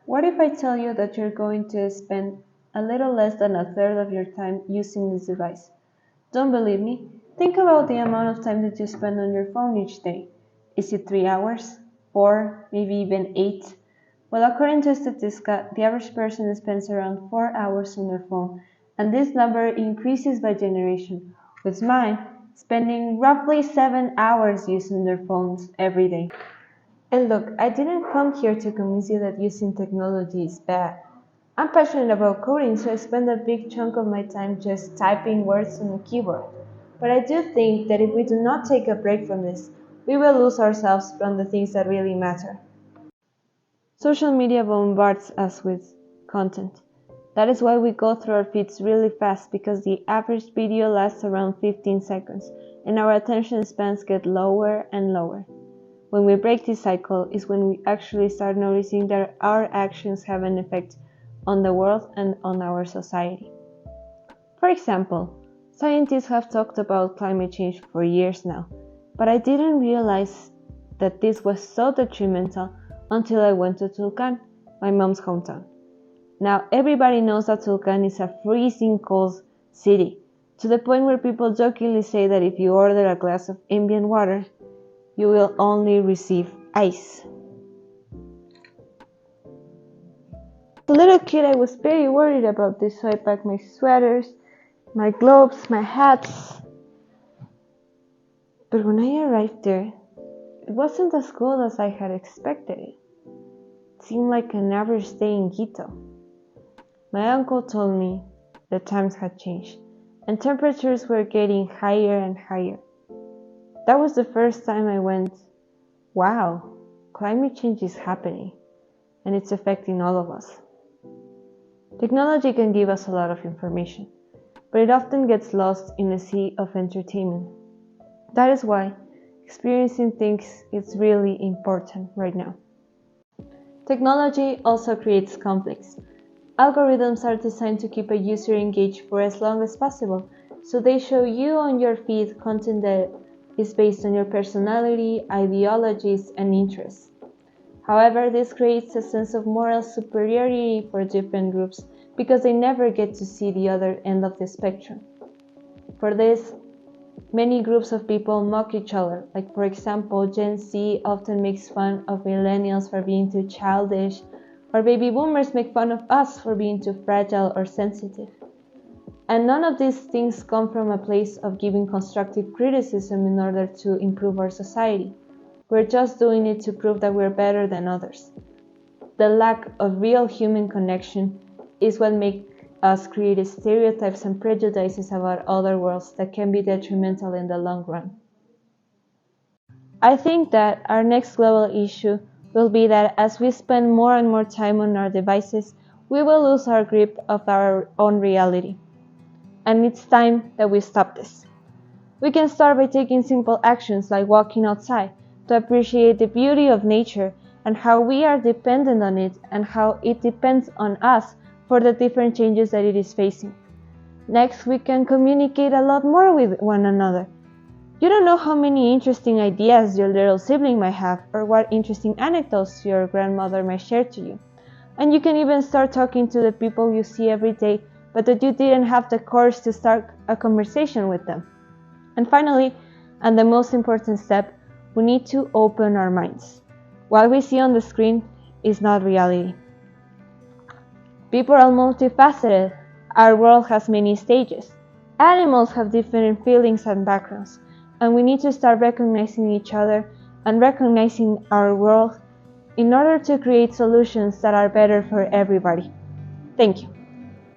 What if I tell you that you're going to spend a little less than a third of your time using this device? Don't believe me? Think about the amount of time that you spend on your phone each day. Is it 3 hours? 4? Maybe even 8? Well, according to Statistica, the average person spends around 4 hours on their phone, and this number increases by generation, with mine spending roughly 7 hours using their phones every day. And look, I didn't come here to convince you that using technology is bad. I'm passionate about coding, so I spend a big chunk of my time just typing words on a keyboard. But I do think that if we do not take a break from this, we will lose ourselves from the things that really matter. Social media bombards us with content. That is why we go through our feeds really fast, because the average video lasts around 15 seconds, and our attention spans get lower and lower. When we break this cycle is when we actually start noticing that our actions have an effect on the world and on our society. For example, scientists have talked about climate change for years now, but I didn't realize that this was so detrimental until I went to Tulcan, my mom's hometown. Now everybody knows that Tulcan is a freezing cold city, to the point where people jokingly say that if you order a glass of ambient water, you will only receive ice. As a little kid, I was very worried about this, so I packed my sweaters, my gloves, my hats. But when I arrived there, it wasn't as cold as I had expected it. It seemed like an average day in Quito. My uncle told me the times had changed, and temperatures were getting higher and higher. That was the first time I went, wow, climate change is happening, and it's affecting all of us. Technology can give us a lot of information, but it often gets lost in a sea of entertainment. That is why experiencing things is really important right now. Technology also creates conflicts. Algorithms are designed to keep a user engaged for as long as possible, so they show you on your feed content that is based on your personality, ideologies, and interests. However, this creates a sense of moral superiority for different groups because they never get to see the other end of the spectrum. For this, many groups of people mock each other, like for example, Gen Z often makes fun of millennials for being too childish, or baby boomers make fun of us for being too fragile or sensitive. And none of these things come from a place of giving constructive criticism in order to improve our society. We're just doing it to prove that we're better than others. The lack of real human connection is what makes us create stereotypes and prejudices about other worlds that can be detrimental in the long run. I think that our next global issue will be that as we spend more and more time on our devices, we will lose our grip of our own reality. And it's time that we stop this. We can start by taking simple actions like walking outside to appreciate the beauty of nature and how we are dependent on it and how it depends on us for the different changes that it is facing. Next, we can communicate a lot more with one another. You don't know how many interesting ideas your little sibling might have or what interesting anecdotes your grandmother might share to you. And you can even start talking to the people you see every day but that you didn't have the courage to start a conversation with them. And finally, and the most important step, we need to open our minds. What we see on the screen is not reality. People are multifaceted. Our world has many stages. Animals have different feelings and backgrounds, and we need to start recognizing each other and recognizing our world in order to create solutions that are better for everybody. Thank you.